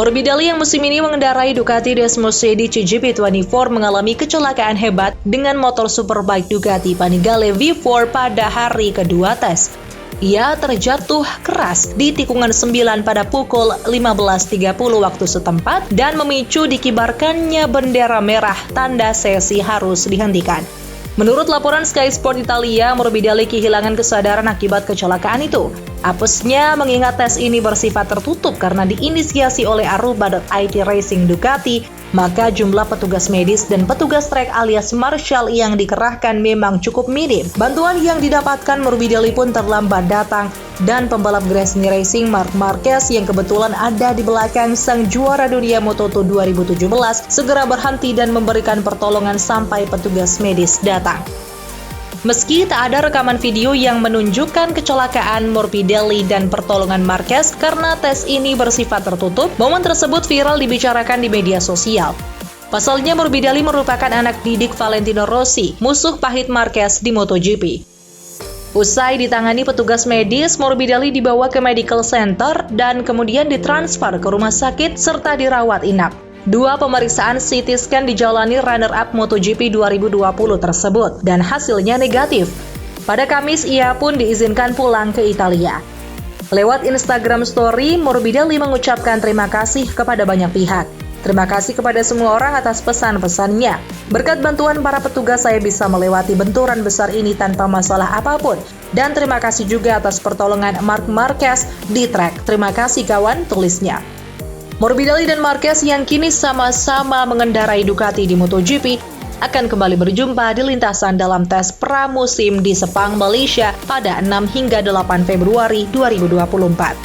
Morbidelli yang musim ini mengendarai Ducati Desmos Edici GP24 mengalami kecelakaan hebat dengan motor superbike Ducati Panigale V4 pada hari kedua tes. Ia terjatuh keras di tikungan 9 pada pukul 15.30 waktu setempat dan memicu dikibarkannya bendera merah, tanda sesi harus dihentikan. Menurut laporan Sky Sport Italia, Morbidelli kehilangan kesadaran akibat kecelakaan itu. Apesnya mengingat tes ini bersifat tertutup karena diinisiasi oleh Aruba.it Racing Ducati, maka jumlah petugas medis dan petugas trek alias marshal yang dikerahkan memang cukup minim. Bantuan yang didapatkan Morbidelli pun terlambat datang dan pembalap Gresini Racing Marc Marquez yang kebetulan ada di belakang sang juara dunia Moto2 2017 segera berhenti dan memberikan pertolongan sampai petugas medis datang. Meski tak ada rekaman video yang menunjukkan kecelakaan Morbidelli dan pertolongan Marquez karena tes ini bersifat tertutup, momen tersebut viral dibicarakan di media sosial. Pasalnya Morbidelli merupakan anak didik Valentino Rossi, musuh pahit Marquez di MotoGP. Usai ditangani petugas medis, Morbidelli dibawa ke medical center dan kemudian ditransfer ke rumah sakit serta dirawat inap. 2 pemeriksaan CT scan dijalani runner-up MotoGP 2020 tersebut dan hasilnya negatif. Pada Kamis, ia pun diizinkan pulang ke Italia. Lewat Instagram Story, Morbidelli mengucapkan terima kasih kepada banyak pihak. Terima kasih kepada semua orang atas pesan-pesannya. Berkat bantuan para petugas saya bisa melewati benturan besar ini tanpa masalah apapun. Dan terima kasih juga atas pertolongan Marc Marquez di trek. Terima kasih kawan, tulisnya. Morbidelli dan Marquez yang kini sama-sama mengendarai Ducati di MotoGP akan kembali berjumpa di lintasan dalam tes pramusim di Sepang, Malaysia pada 6 hingga 8 Februari 2024.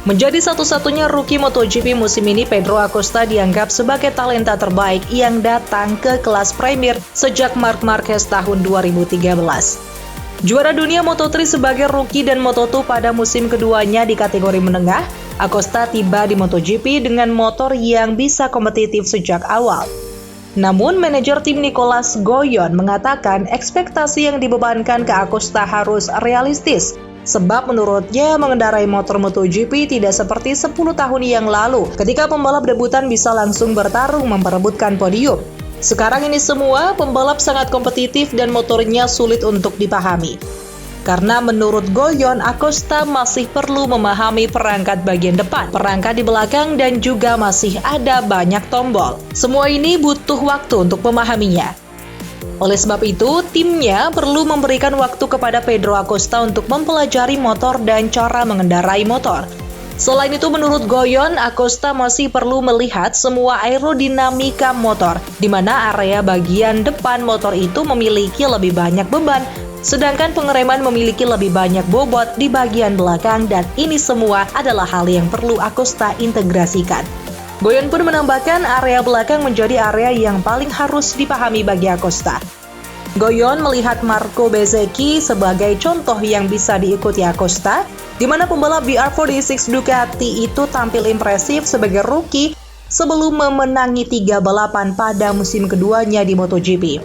Menjadi satu-satunya rookie MotoGP musim ini, Pedro Acosta dianggap sebagai talenta terbaik yang datang ke kelas Premier sejak Marc Marquez tahun 2013. Juara dunia Moto3 sebagai rookie dan Moto2 pada musim keduanya di kategori menengah, Acosta tiba di MotoGP dengan motor yang bisa kompetitif sejak awal. Namun, manajer tim Nicolas Goyon mengatakan ekspektasi yang dibebankan ke Acosta harus realistis, sebab menurutnya mengendarai motor MotoGP tidak seperti 10 tahun yang lalu ketika pembalap debutan bisa langsung bertarung memperebutkan podium. Sekarang ini semua pembalap sangat kompetitif dan motornya sulit untuk dipahami. Karena menurut Goyon, Acosta masih perlu memahami perangkat bagian depan, perangkat di belakang, dan juga masih ada banyak tombol. Semua ini butuh waktu untuk memahaminya. Oleh sebab itu, timnya perlu memberikan waktu kepada Pedro Acosta untuk mempelajari motor dan cara mengendarai motor. Selain itu, menurut Goyon, Acosta masih perlu melihat semua aerodinamika motor, di mana area bagian depan motor itu memiliki lebih banyak beban, sedangkan pengereman memiliki lebih banyak bobot di bagian belakang, dan ini semua adalah hal yang perlu Acosta integrasikan. Goyon pun menambahkan area belakang menjadi area yang paling harus dipahami bagi Acosta. Goyon melihat Marco Bezzecchi sebagai contoh yang bisa diikuti Acosta, di mana pembalap VR46 Ducati itu tampil impresif sebagai rookie sebelum memenangi 3 balapan pada musim keduanya di MotoGP.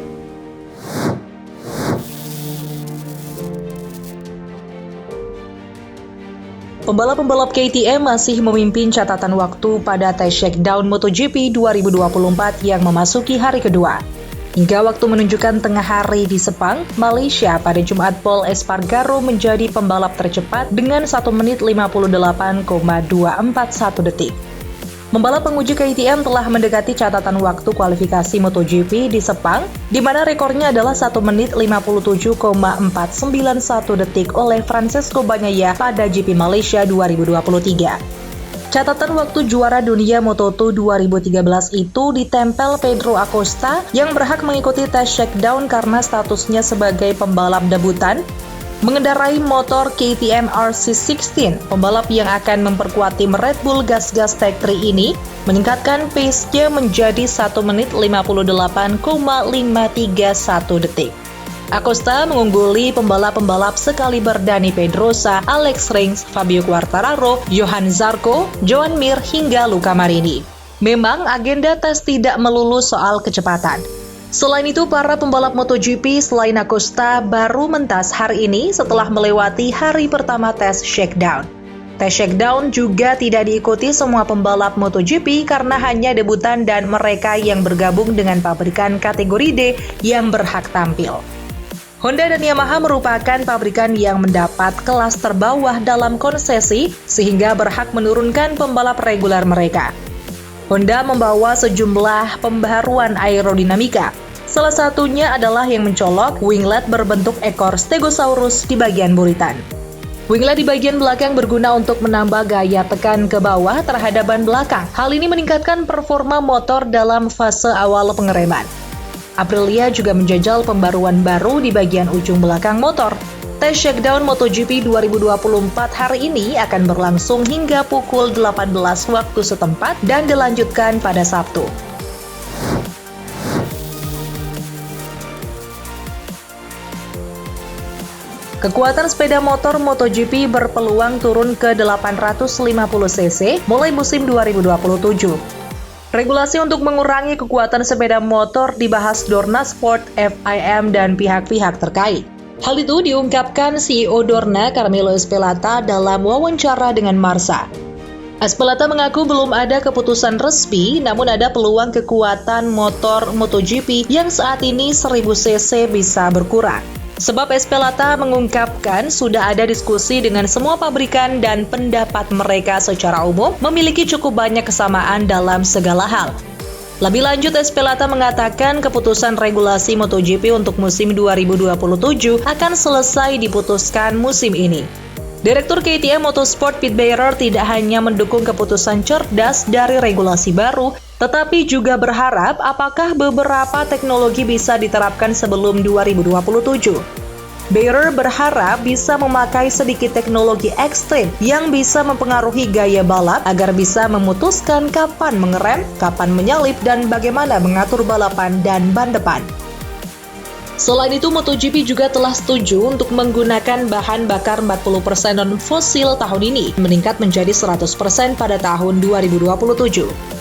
Pembalap-pembalap KTM masih memimpin catatan waktu pada tes shakedown MotoGP 2024 yang memasuki hari kedua. Hingga waktu menunjukkan tengah hari di Sepang, Malaysia, pada Jumat, Pol Espargaro menjadi pembalap tercepat dengan 1 menit 58,241 detik. Pembalap penguji KTM telah mendekati catatan waktu kualifikasi MotoGP di Sepang, di mana rekornya adalah 1 menit 57,491 detik oleh Francesco Bagnaia pada GP Malaysia 2023. Catatan waktu juara dunia Moto2 2013 itu ditempel Pedro Acosta yang berhak mengikuti tes shakedown karena statusnya sebagai pembalap debutan, mengendarai motor KTM RC16. Pembalap yang akan memperkuat tim Red Bull Gas-Gas Tech 3 ini meningkatkan pace-nya menjadi 1 menit 58,531 detik. Acosta mengungguli pembalap-pembalap sekaliber Dani Pedrosa, Alex Rins, Fabio Quartararo, Johan Zarco, Joan Mir, hingga Luca Marini. Memang agenda tes tidak melulu soal kecepatan. Selain itu, para pembalap MotoGP selain Acosta baru mentas hari ini setelah melewati hari pertama tes shakedown. Tes shakedown juga tidak diikuti semua pembalap MotoGP karena hanya debutan dan mereka yang bergabung dengan pabrikan kategori D yang berhak tampil. Honda dan Yamaha merupakan pabrikan yang mendapat kelas terbawah dalam konsesi sehingga berhak menurunkan pembalap reguler mereka. Honda membawa sejumlah pembaharuan aerodinamika. Salah satunya adalah yang mencolok winglet berbentuk ekor Stegosaurus di bagian buritan. Winglet di bagian belakang berguna untuk menambah gaya tekan ke bawah terhadap ban belakang. Hal ini meningkatkan performa motor dalam fase awal pengereman. Aprilia juga menjajal pembaruan baru di bagian ujung belakang motor. Tes shakedown MotoGP 2024 hari ini akan berlangsung hingga pukul 18 waktu setempat dan dilanjutkan pada Sabtu. Kekuatan sepeda motor MotoGP berpeluang turun ke 850 cc mulai musim 2027. Regulasi untuk mengurangi kekuatan sepeda motor dibahas Dorna Sport, FIM, dan pihak-pihak terkait. Hal itu diungkapkan CEO Dorna, Carmelo Ezpeleta, dalam wawancara dengan Marca. Ezpeleta mengaku belum ada keputusan resmi, namun ada peluang kekuatan motor MotoGP yang saat ini 1000 cc bisa berkurang. Sebab Ezpeleta mengungkapkan sudah ada diskusi dengan semua pabrikan dan pendapat mereka secara umum memiliki cukup banyak kesamaan dalam segala hal. Lebih lanjut, Ezpeleta mengatakan keputusan regulasi MotoGP untuk musim 2027 akan selesai diputuskan musim ini. Direktur KTM Motorsport Pit Beirer tidak hanya mendukung keputusan cerdas dari regulasi baru, tetapi juga berharap apakah beberapa teknologi bisa diterapkan sebelum 2027. Beirer berharap bisa memakai sedikit teknologi ekstrim yang bisa mempengaruhi gaya balap agar bisa memutuskan kapan mengerem, kapan menyalip, dan bagaimana mengatur balapan dan ban depan. Selain itu, MotoGP juga telah setuju untuk menggunakan bahan bakar 40% non-fosil tahun ini, meningkat menjadi 100% pada tahun 2027.